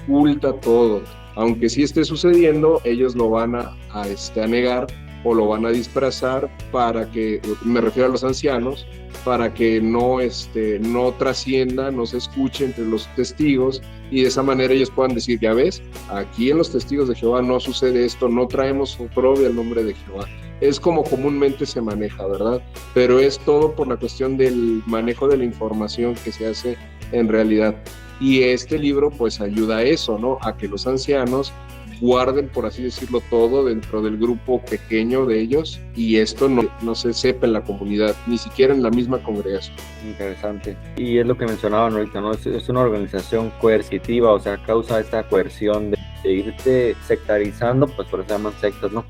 Oculta todo. Aunque sí esté sucediendo, ellos lo van a negar o lo van a disfrazar para que, me refiero a los ancianos, para que no trascienda, no se escuche entre los testigos y de esa manera ellos puedan decir, ya ves, aquí en los testigos de Jehová no sucede esto, no traemos oprobio al nombre de Jehová. Es como comúnmente se maneja, ¿verdad? Pero es todo por la cuestión del manejo de la información que se hace en realidad. Y este libro pues ayuda a eso, ¿no? A que los ancianos guarden, por así decirlo, todo dentro del grupo pequeño de ellos y esto no se sepa en la comunidad, ni siquiera en la misma congregación. Interesante. Y es lo que mencionaban ahorita, ¿no? Es una organización coercitiva, o sea, causa esta coerción de irte sectarizando, pues por eso se llaman sectas, ¿no?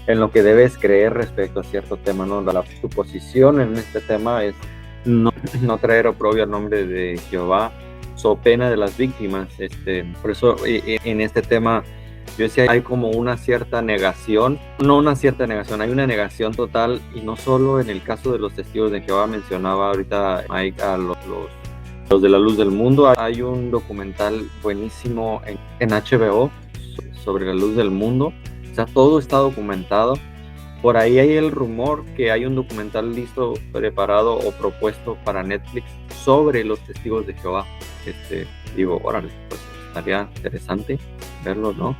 En lo que debes creer respecto a cierto tema, ¿no? Tu posición en este tema es no traer oprobio al nombre de Jehová, so pena de las víctimas. Por eso en este tema yo decía, hay como una cierta negación, no una cierta negación, hay una negación total, y no solo en el caso de los testigos de Jehová. Mencionaba ahorita Mike a los de la luz del mundo. Hay un documental buenísimo en HBO sobre la luz del mundo, o sea, todo está documentado. Por ahí hay el rumor que hay un documental listo, preparado o propuesto para Netflix sobre los testigos de Jehová. Digo, órale, pues estaría interesante verlo, ¿no?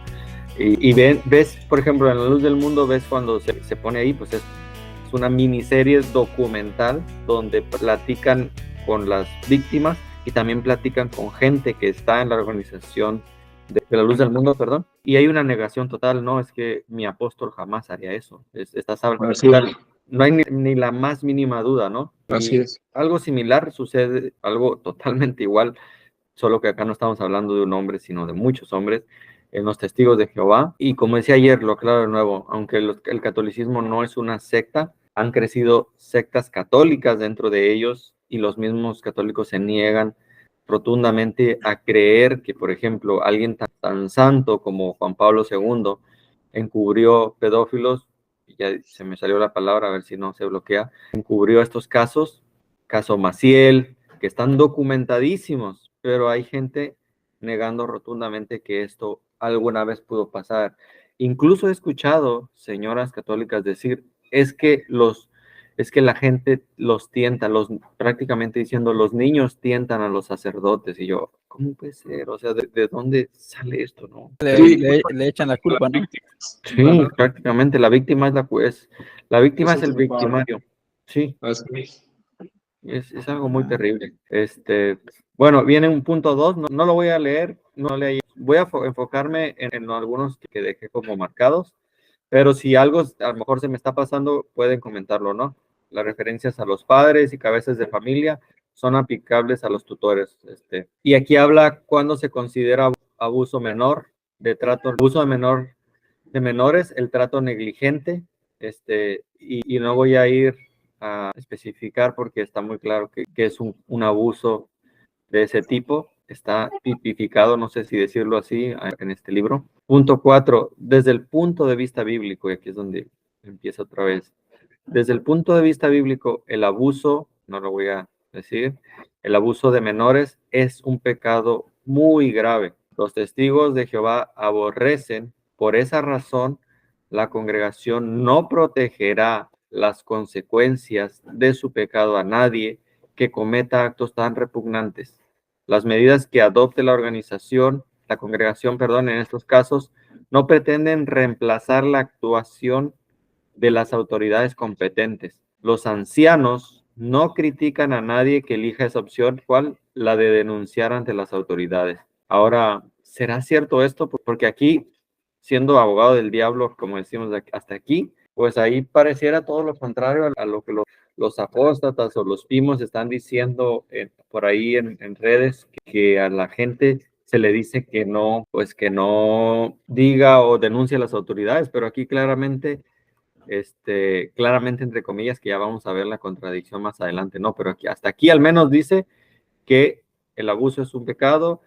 Y ves, por ejemplo, en La Luz del Mundo, ves cuando se pone ahí, pues es una miniserie documental donde platican con las víctimas y también platican con gente que está en la organización de La Luz del Mundo, perdón, y hay una negación total. No, es que mi apóstol jamás haría eso. No hay ni la más mínima duda, ¿no? Así es. Algo similar sucede, algo totalmente igual, solo que acá no estamos hablando de un hombre, sino de muchos hombres, en los testigos de Jehová. Y como decía ayer, lo aclaro de nuevo, aunque el catolicismo no es una secta, han crecido sectas católicas dentro de ellos, y los mismos católicos se niegan rotundamente a creer que, por ejemplo, alguien tan santo como Juan Pablo II encubrió pedófilos. Ya se me salió la palabra, a ver si no se bloquea. Encubrió estos caso Maciel, que están documentadísimos, pero hay gente negando rotundamente que esto alguna vez pudo pasar. Incluso he escuchado señoras católicas decir, es que la gente los tienta, prácticamente diciendo, los niños tientan a los sacerdotes. Y yo, ¿cómo puede ser? O sea, ¿de dónde sale esto, no? Le echan la culpa, ¿no? Sí, prácticamente la víctima la víctima es el victimario. Sí, es algo muy terrible. Bueno, viene un punto 2, no lo voy a leer, voy a enfocarme en algunos que dejé como marcados, pero si algo a lo mejor se me está pasando, pueden comentarlo, ¿no? Las referencias a los padres y cabezas de familia son aplicables a los tutores. Y aquí habla cuando se considera abuso menor, abuso de menores, el trato negligente, y no voy a ir a especificar porque está muy claro que es un abuso de ese tipo. Está tipificado, no sé si decirlo así, en este libro. Punto 4, desde el punto de vista bíblico, y aquí es donde empieza otra vez. Desde el punto de vista bíblico, el abuso, no lo voy a decir, el abuso de menores es un pecado muy grave. Los testigos de Jehová aborrecen. Por esa razón, la congregación no protegerá las consecuencias de su pecado a nadie que cometa actos tan repugnantes. Las medidas que adopte la congregación, en estos casos, no pretenden reemplazar la actuación de las autoridades competentes. Los ancianos no critican a nadie que elija esa opción, ¿cuál? La de denunciar ante las autoridades. Ahora, ¿será cierto esto? Porque aquí, siendo abogado del diablo, como decimos hasta aquí, pues ahí pareciera todo lo contrario a lo que los apóstatas o los pimos están diciendo por ahí en redes, que a la gente se le dice que no, pues que no diga o denuncie a las autoridades, pero aquí claramente entre comillas, que ya vamos a ver la contradicción más adelante, ¿no? Pero hasta aquí al menos dice que el abuso es un pecado,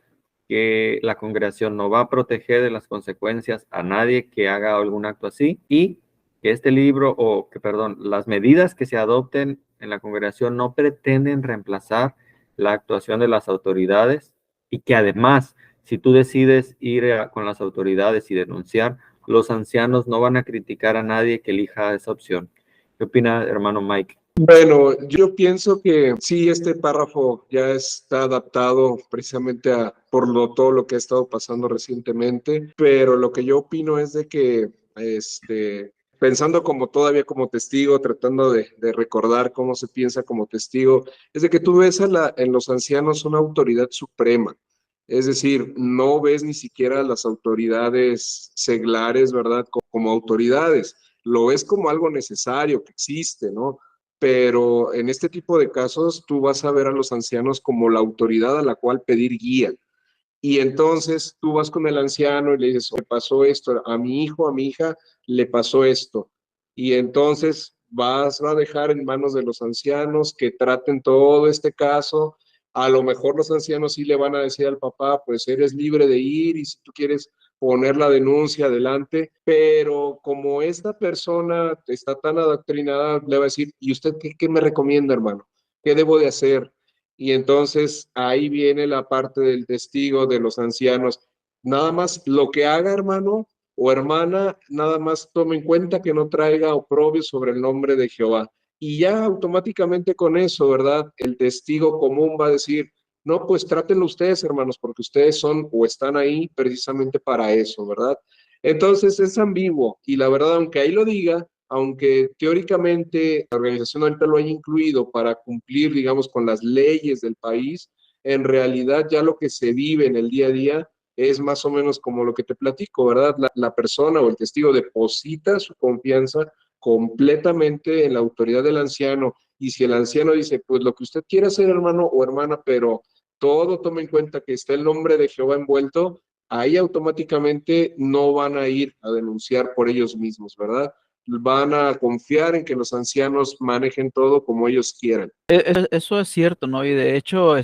que la congregación no va a proteger de las consecuencias a nadie que haga algún acto así, y que este libro, perdón, las medidas que se adopten en la congregación no pretenden reemplazar la actuación de las autoridades, y que además, si tú decides ir con las autoridades y denunciar, los ancianos no van a criticar a nadie que elija esa opción. ¿Qué opina, hermano Mike? Bueno, yo pienso que sí, este párrafo ya está adaptado precisamente todo lo que ha estado pasando recientemente, pero lo que yo opino es de que, pensando como todavía como testigo, tratando de recordar cómo se piensa como testigo, es de que tú ves en los ancianos una autoridad suprema. Es decir, no ves ni siquiera a las autoridades seglares, ¿verdad? Como autoridades. Lo ves como algo necesario que existe, ¿no? Pero en este tipo de casos tú vas a ver a los ancianos como la autoridad a la cual pedir guía. Y entonces tú vas con el anciano y le dices, me pasó esto, a mi hijo, a mi hija, le pasó esto. Y entonces vas a dejar en manos de los ancianos que traten todo este caso. A lo mejor los ancianos sí le van a decir al papá, pues eres libre de ir y si tú quieres poner la denuncia adelante, pero como esta persona está tan adoctrinada, le va a decir, ¿y usted qué me recomienda, hermano? ¿Qué debo de hacer? Y entonces ahí viene la parte del testigo de los ancianos. Nada más lo que haga, hermano o hermana, nada más tome en cuenta que no traiga oprobio sobre el nombre de Jehová. Y ya automáticamente con eso, ¿verdad? El testigo común va a decir, no, pues trátenlo ustedes, hermanos, porque ustedes son o están ahí precisamente para eso, ¿verdad? Entonces es ambiguo y la verdad, aunque ahí lo diga, aunque teóricamente la organización ahorita lo haya incluido para cumplir, digamos, con las leyes del país, en realidad ya lo que se vive en el día a día es más o menos como lo que te platico, ¿verdad? La persona o el testigo deposita su confianza completamente en la autoridad del anciano, y si el anciano dice, pues lo que usted quiera hacer, hermano o hermana, pero todo tome en cuenta que está el nombre de Jehová envuelto, ahí automáticamente no van a ir a denunciar por ellos mismos, ¿verdad? Van a confiar en que los ancianos manejen todo como ellos quieran. Eso es cierto, ¿no? Y de hecho,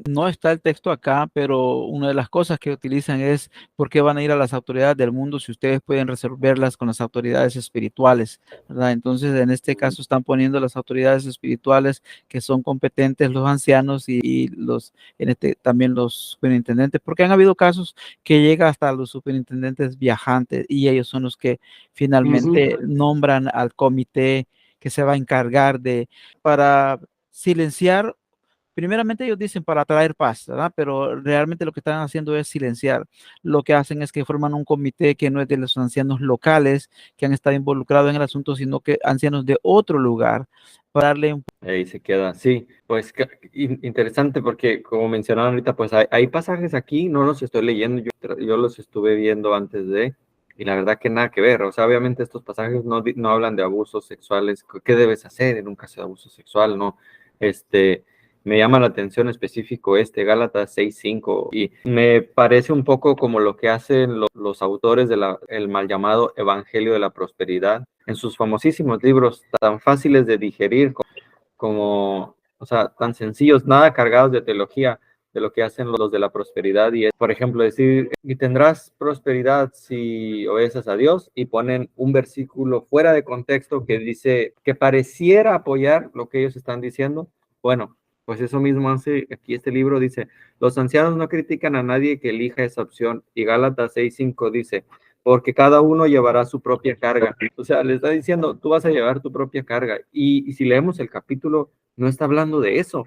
no está el texto acá, pero una de las cosas que utilizan es por qué van a ir a las autoridades del mundo si ustedes pueden resolverlas con las autoridades espirituales, ¿verdad? Entonces, en este caso están poniendo las autoridades espirituales que son competentes, los ancianos y también los superintendentes, porque han habido casos que llega hasta los superintendentes viajantes y ellos son los que finalmente nombran al comité que se va a encargar para silenciar. Primeramente ellos dicen para traer paz, ¿verdad? Pero realmente lo que están haciendo es silenciar. Lo que hacen es que forman un comité que no es de los ancianos locales que han estado involucrados en el asunto, sino que ancianos de otro lugar, para darle un... Ahí se queda, sí, pues interesante porque como mencionaron ahorita, pues hay pasajes aquí, no los estoy leyendo, yo los estuve viendo antes y la verdad que nada que ver. O sea, obviamente estos pasajes no hablan de abusos sexuales, qué debes hacer en un caso de abuso sexual, no, me llama la atención específico Gálatas 6:5, y me parece un poco como lo que hacen los autores del mal llamado Evangelio de la Prosperidad, en sus famosísimos libros tan fáciles de digerir como, o sea, tan sencillos, nada cargados de teología, de lo que hacen los de la prosperidad, y es, por ejemplo, decir, y tendrás prosperidad si obedeces a Dios, y ponen un versículo fuera de contexto que dice, que pareciera apoyar lo que ellos están diciendo. Bueno, pues eso mismo hace aquí este libro, dice, los ancianos no critican a nadie que elija esa opción, y Gálatas 6:5 dice, porque cada uno llevará su propia carga. O sea, le está diciendo, tú vas a llevar tu propia carga. Y si leemos el capítulo, no está hablando de eso.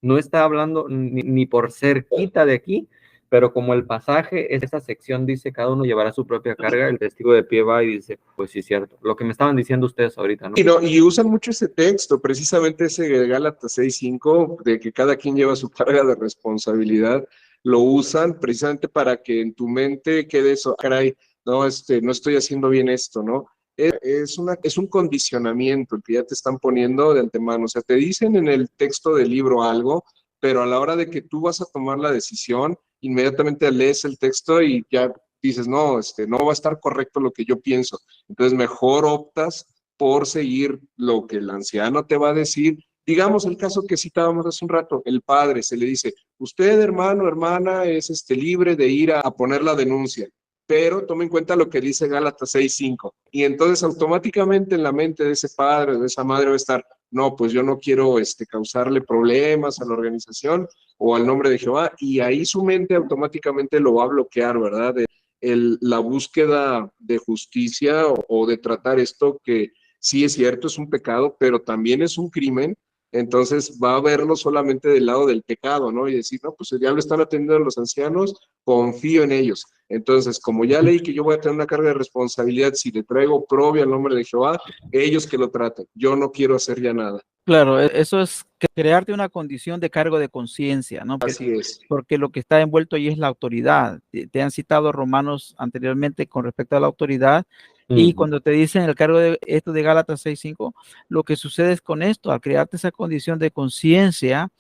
No está hablando ni por cerquita de aquí, pero como el pasaje, esa sección dice, cada uno llevará su propia carga, el testigo de pie va y dice, pues sí, cierto. Lo que me estaban diciendo ustedes ahorita, ¿no? Y usan mucho ese texto, precisamente ese de Gálatas 6:5, de que cada quien lleva su carga de responsabilidad, lo usan precisamente para que en tu mente quede eso, caray, no, no estoy haciendo bien esto, ¿no? Es un condicionamiento el que ya te están poniendo de antemano. O sea, te dicen en el texto del libro algo, pero a la hora de que tú vas a tomar la decisión, inmediatamente lees el texto y ya dices, no, no va a estar correcto lo que yo pienso. Entonces, mejor optas por seguir lo que el anciano te va a decir. Digamos el caso que citábamos hace un rato, el padre se le dice, usted, hermano, hermana, es libre de ir a poner la denuncia, pero tome en cuenta lo que dice Gálatas 6:5. Y entonces automáticamente en la mente de ese padre, de esa madre va a estar, no, pues yo no quiero causarle problemas a la organización o al nombre de Jehová, y ahí su mente automáticamente lo va a bloquear, ¿verdad? La búsqueda de justicia o de tratar esto que sí es cierto, es un pecado, pero también es un crimen. Entonces va a verlo solamente del lado del pecado, ¿no? Y decir, no, pues ya lo están atendiendo a los ancianos, confío en ellos. Entonces, como ya leí que yo voy a tener una carga de responsabilidad, si le traigo propio al nombre de Jehová, ellos que lo traten, yo no quiero hacer ya nada. Claro, eso es crearte una condición de cargo de conciencia, ¿no? Así es. Porque lo que está envuelto ahí es la autoridad. Te han citado Romanos anteriormente con respecto a la autoridad. Y cuando te dicen el cargo de esto de Gálatas 6:5, lo que sucede es con esto, al crearte esa condición de conciencia,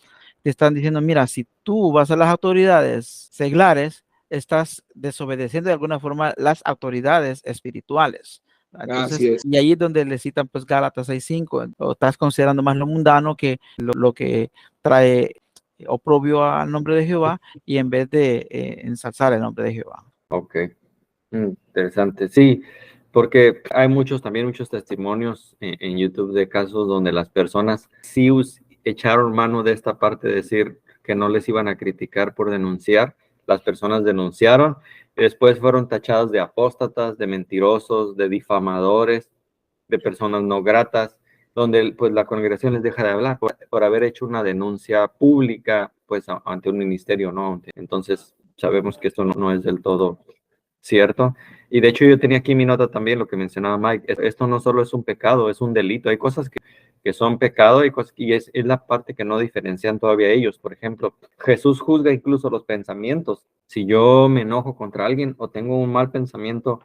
te están diciendo, mira, si tú vas a las autoridades seglares, estás desobedeciendo de alguna forma las autoridades espirituales. Entonces, y ahí es donde le citan pues Gálatas 6:5, o estás considerando más lo mundano que lo que trae oprobio al nombre de Jehová, y en vez de ensalzar el nombre de Jehová. Ok, interesante. Sí, porque hay muchos testimonios en YouTube de casos donde las personas sí echaron mano de esta parte de decir que no les iban a criticar por denunciar. Las personas denunciaron, y después fueron tachadas de apóstatas, de mentirosos, de difamadores, de personas no gratas, donde pues la congregación les deja de hablar por haber hecho una denuncia pública pues ante un ministerio, ¿no? Entonces sabemos que esto no es del todo cierto. Y de hecho yo tenía aquí mi nota también, lo que mencionaba Mike, esto no solo es un pecado, es un delito. Hay cosas que son pecado y es la parte que no diferencian todavía ellos. Por ejemplo, Jesús juzga incluso los pensamientos. Si yo me enojo contra alguien o tengo un mal pensamiento,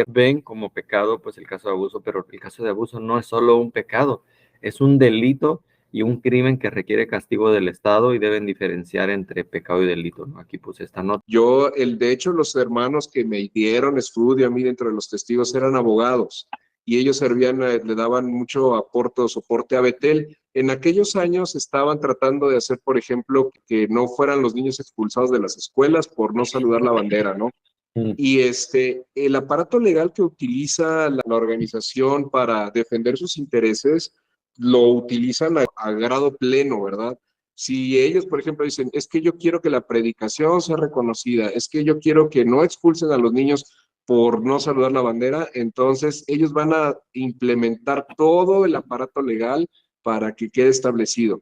ven como pecado pues el caso de abuso, pero el caso de abuso no es solo un pecado, es un delito y un crimen que requiere castigo del Estado, y deben diferenciar entre pecado y delito, ¿no? Aquí puse esta nota. De hecho, los hermanos que me dieron estudio a mí dentro de los testigos eran abogados, y ellos le daban mucho aporte o soporte a Betel. En aquellos años estaban tratando de hacer, por ejemplo, que no fueran los niños expulsados de las escuelas por no saludar la bandera, ¿no? Y el aparato legal que utiliza la organización para defender sus intereses, lo utilizan a grado pleno, ¿verdad? Si ellos, por ejemplo, dicen, es que yo quiero que la predicación sea reconocida, es que yo quiero que no expulsen a los niños por no saludar la bandera, entonces ellos van a implementar todo el aparato legal para que quede establecido.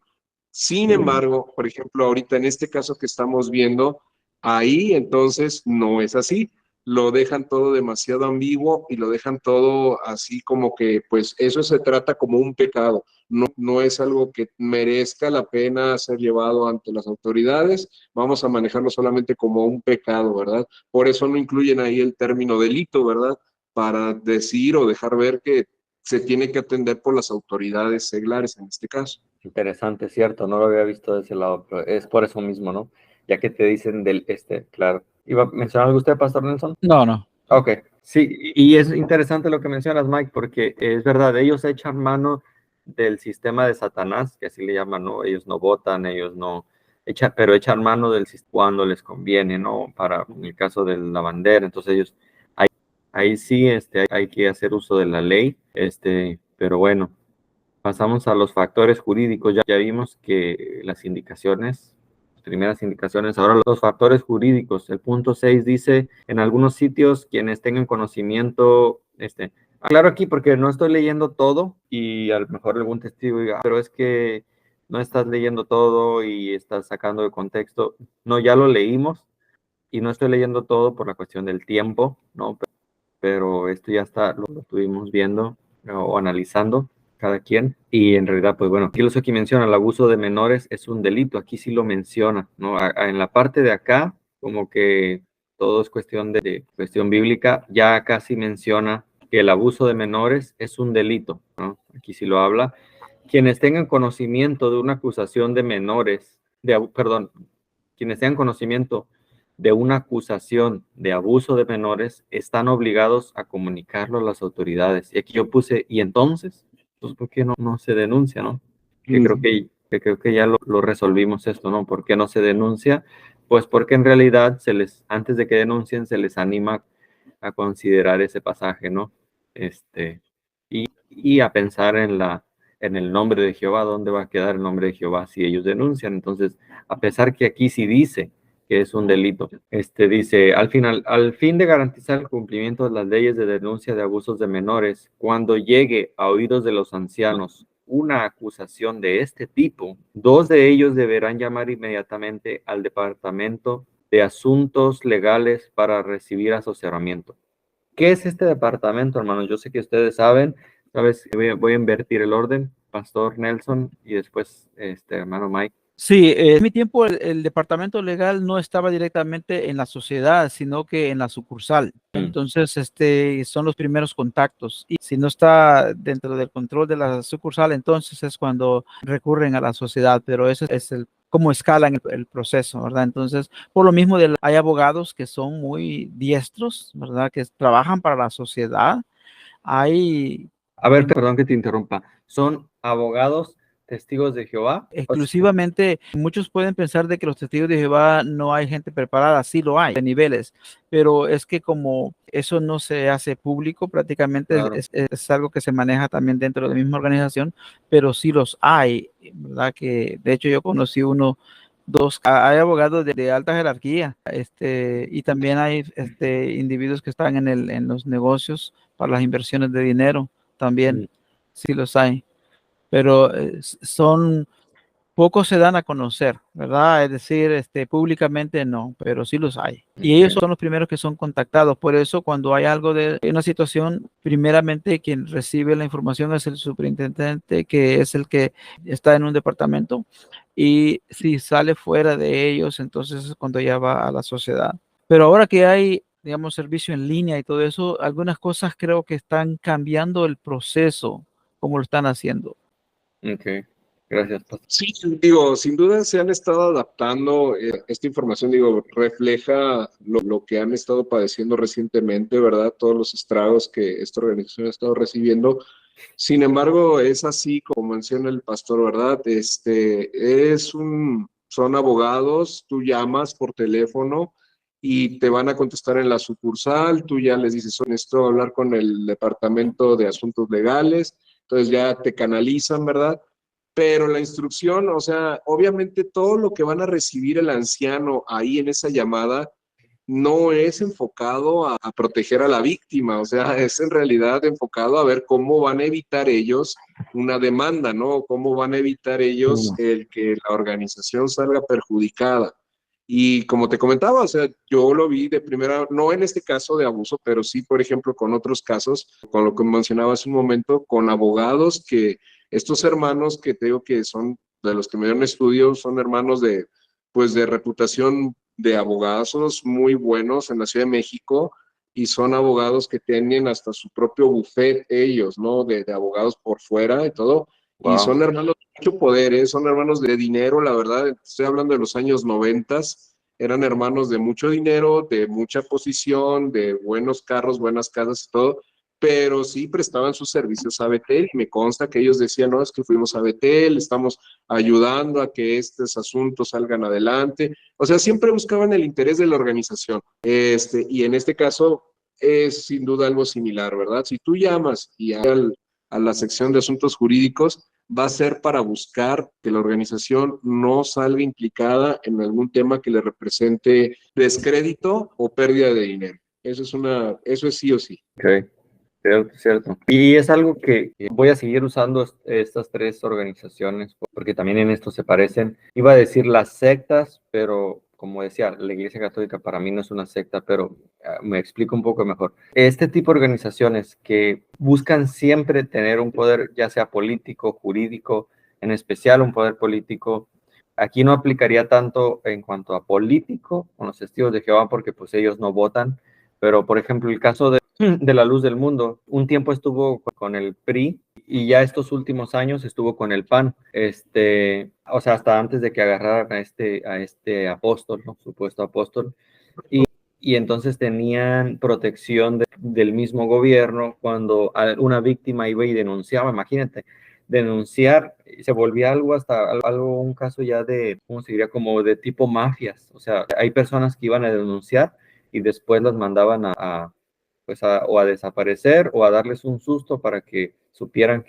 Sin embargo, por ejemplo, ahorita en este caso que estamos viendo, ahí entonces no es así. Lo dejan todo demasiado ambiguo y lo dejan todo así como que, pues eso se trata como un pecado. No es algo que merezca la pena ser llevado ante las autoridades. Vamos a manejarlo solamente como un pecado, ¿verdad? Por eso no incluyen ahí el término delito, ¿verdad? Para decir o dejar ver que se tiene que atender por las autoridades seglares en este caso. Interesante, cierto, no lo había visto de ese lado, pero es por eso mismo, ¿no? Ya que te dicen claro. ¿Iba a mencionar algo usted, Pastor Nelson? No. Ok, sí, y es interesante lo que mencionas, Mike, porque es verdad, ellos echan mano del sistema de Satanás, que así le llaman, ¿no? Ellos no votan, ellos no pero echan mano del sistema cuando les conviene, ¿no? En el caso de la bandera, entonces ellos, ahí sí, hay que hacer uso de la ley, pero bueno. Pasamos a los factores jurídicos. Ya vimos que las primeras indicaciones, ahora los factores jurídicos. El punto 6 dice, en algunos sitios, quienes tengan conocimiento, aclaro aquí porque no estoy leyendo todo y a lo mejor algún testigo diga, pero es que no estás leyendo todo y estás sacando de contexto. No, ya lo leímos y no estoy leyendo todo por la cuestión del tiempo, ¿no? Pero esto ya lo estuvimos viendo o analizando cada quien, y en realidad, pues bueno, aquí menciona el abuso de menores es un delito, aquí sí lo menciona, ¿no? En la parte de acá, como que todo es cuestión cuestión bíblica, ya acá sí menciona que el abuso de menores es un delito, ¿no? Aquí sí lo habla. Quienes tengan conocimiento de una acusación de menores, quienes tengan conocimiento de una acusación de abuso de menores, están obligados a comunicarlo a las autoridades. Y aquí yo puse, ¿y entonces? Pues, ¿por qué no se denuncia, no? Que creo que que creo que ya lo resolvimos esto, ¿no? ¿Por qué no se denuncia? Pues porque en realidad antes de que denuncien, se les anima a considerar ese pasaje, ¿no? Y a pensar en el nombre de Jehová, dónde va a quedar el nombre de Jehová si ellos denuncian. Entonces, a pesar que aquí sí dice que es un delito, dice, al fin de garantizar el cumplimiento de las leyes de denuncia de abusos de menores, cuando llegue a oídos de los ancianos una acusación de este tipo, 2 de ellos deberán llamar inmediatamente al Departamento de Asuntos Legales para recibir asesoramiento. ¿Qué es este departamento, hermanos? Yo sé que ustedes saben, ¿sabes? Voy a invertir el orden, Pastor Nelson y después hermano Mike. Sí, en mi tiempo el departamento legal no estaba directamente en la sociedad, sino que en la sucursal. Entonces, son los primeros contactos. Y si no está dentro del control de la sucursal, entonces es cuando recurren a la sociedad. Pero ese es cómo escalan el proceso, ¿verdad? Entonces, por lo mismo, hay abogados que son muy diestros, ¿verdad? Que trabajan para la sociedad. A ver, perdón que te interrumpa. ¿Son abogados testigos de Jehová? Exclusivamente, muchos pueden pensar de que los testigos de Jehová no hay gente preparada, sí lo hay, de niveles, pero es que como eso no se hace público, prácticamente Claro. es algo que se maneja también dentro de la misma organización, pero sí los hay, ¿verdad? Que de hecho yo conocí dos, hay abogados de alta jerarquía, y también hay individuos que están en los negocios para las inversiones de dinero, también sí los hay, pero pocos se dan a conocer, ¿verdad? Es decir, públicamente no, pero sí los hay. Y ellos son los primeros que son contactados. Por eso, cuando hay algo de una situación, primeramente quien recibe la información es el superintendente, que es el que está en un departamento. Y si sale fuera de ellos, entonces es cuando ya va a la sociedad. Pero ahora que hay, digamos, servicio en línea y todo eso, algunas cosas creo que están cambiando el proceso, como lo están haciendo. Ok. Gracias, Pastor. Sí, digo, sin duda se han estado adaptando. Esta información, digo, refleja lo que han estado padeciendo recientemente, ¿verdad? Todos los estragos que esta organización ha estado recibiendo. Sin embargo, es así como menciona el pastor, ¿verdad? Son abogados, tú llamas por teléfono y te van a contestar en la sucursal, tú ya les dices, necesito hablar con el Departamento de Asuntos Legales, entonces ya te canalizan, ¿verdad? Pero la instrucción, o sea, obviamente todo lo que van a recibir el anciano ahí en esa llamada no es enfocado a proteger a la víctima, o sea, es en realidad enfocado a ver cómo van a evitar ellos una demanda, ¿no? Cómo van a evitar ellos el que la organización salga perjudicada. Y como te comentaba, o sea, yo lo vi de primera, no en este caso de abuso, pero sí, por ejemplo, con otros casos, con lo que mencionaba hace un momento, con abogados que estos hermanos que te digo que son de los que me dieron estudios, son hermanos pues de reputación de abogados muy buenos en la Ciudad de México y son abogados que tienen hasta su propio buffet ellos, ¿no? De abogados por fuera y todo. Wow. Y son hermanos de mucho poder, son hermanos de dinero, la verdad, estoy hablando de los años 90, eran hermanos de mucho dinero, de mucha posición, de buenos carros, buenas casas y todo, pero sí prestaban sus servicios a Betel y me consta que ellos decían, no, es que fuimos a Betel, estamos ayudando a que estos asuntos salgan adelante, o sea, siempre buscaban el interés de la organización, y en este caso es sin duda algo similar, ¿verdad? Si tú llamas a la sección de asuntos jurídicos, va a ser para buscar que la organización no salga implicada en algún tema que le represente descrédito o pérdida de dinero. Eso es sí o sí. Okay. Cierto. Y es algo que voy a seguir usando estas 3 organizaciones porque también en esto se parecen. Iba a decir las sectas, pero como decía, la Iglesia Católica para mí no es una secta, pero me explico un poco mejor. Este tipo de organizaciones que buscan siempre tener un poder, ya sea político, jurídico, en especial un poder político. Aquí no aplicaría tanto en cuanto a político con los testigos de Jehová porque pues ellos no votan, pero por ejemplo el caso de la Luz del Mundo, un tiempo estuvo con el PRI y ya estos últimos años estuvo con el PAN, o sea, hasta antes de que agarraran a este apóstol, ¿no? Supuesto apóstol, y entonces tenían protección del mismo gobierno cuando una víctima iba y denunciaba, imagínate, denunciar, se volvía algo hasta algo, un caso ya de, ¿cómo se diría? Como de tipo mafias. O sea, hay personas que iban a denunciar y después las mandaban o a desaparecer o a darles un susto para que supieran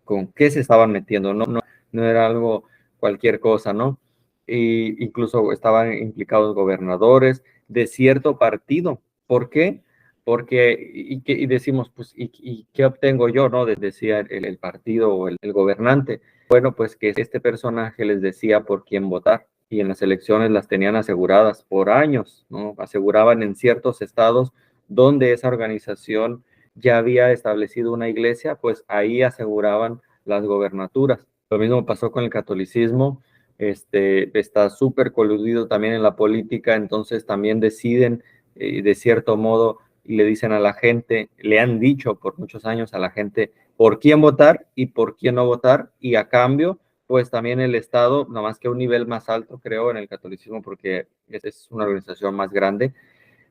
con qué se estaban metiendo. No era algo cualquier cosa, ¿no? Y incluso estaban implicados gobernadores de cierto partido. ¿Por qué? Porque, y decimos, pues, ¿y qué obtengo yo, no? Decía el partido o el gobernante. Bueno, pues que este personaje les decía por quién votar y en las elecciones las tenían aseguradas por años, ¿no? Aseguraban en ciertos estados donde esa organización ya había establecido una iglesia, pues ahí aseguraban las gobernaturas. Lo mismo pasó con el catolicismo, está súper coludido también en la política, entonces también deciden de cierto modo y le dicen a la gente, le han dicho por muchos años a la gente por quién votar y por quién no votar, y a cambio, pues también el Estado, nada más que a un nivel más alto, creo, en el catolicismo, porque es una organización más grande,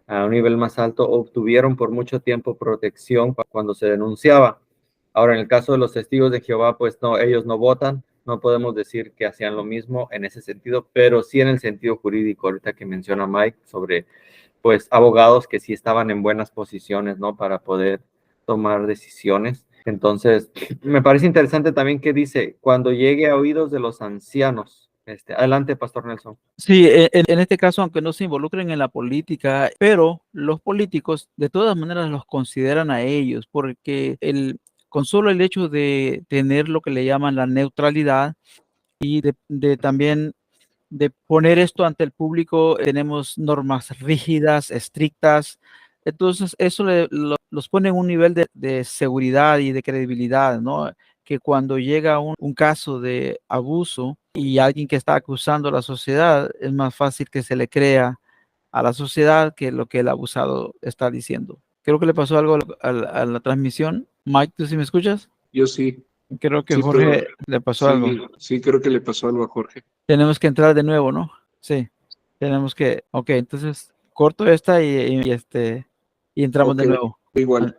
a un nivel más alto, obtuvieron por mucho tiempo protección cuando se denunciaba. Ahora, en el caso de los testigos de Jehová, pues no, ellos no votan, no podemos decir que hacían lo mismo en ese sentido, pero sí en el sentido jurídico, ahorita que menciona Mike, sobre pues abogados que sí estaban en buenas posiciones, ¿no? Para poder tomar decisiones. Entonces, me parece interesante también que dice, cuando llegue a oídos de los ancianos. Adelante, Pastor Nelson. Sí, en este caso, aunque no se involucren en la política, pero los políticos de todas maneras los consideran a ellos, porque con solo el hecho de tener lo que le llaman la neutralidad y de también de poner esto ante el público, tenemos normas rígidas, estrictas. Entonces, eso los pone en un nivel de seguridad y de credibilidad, ¿no? Que cuando llega un caso de abuso y alguien que está acusando a la sociedad, es más fácil que se le crea a la sociedad que lo que el abusado está diciendo. Creo que le pasó algo a la transmisión. Mike, ¿tú sí me escuchas? Yo sí. Creo que Sí, Jorge le pasó algo. Sí, creo que le pasó algo a Jorge. Tenemos que entrar de nuevo, ¿no? Sí, tenemos que, ok, entonces corto esta y entramos de nuevo. Igual.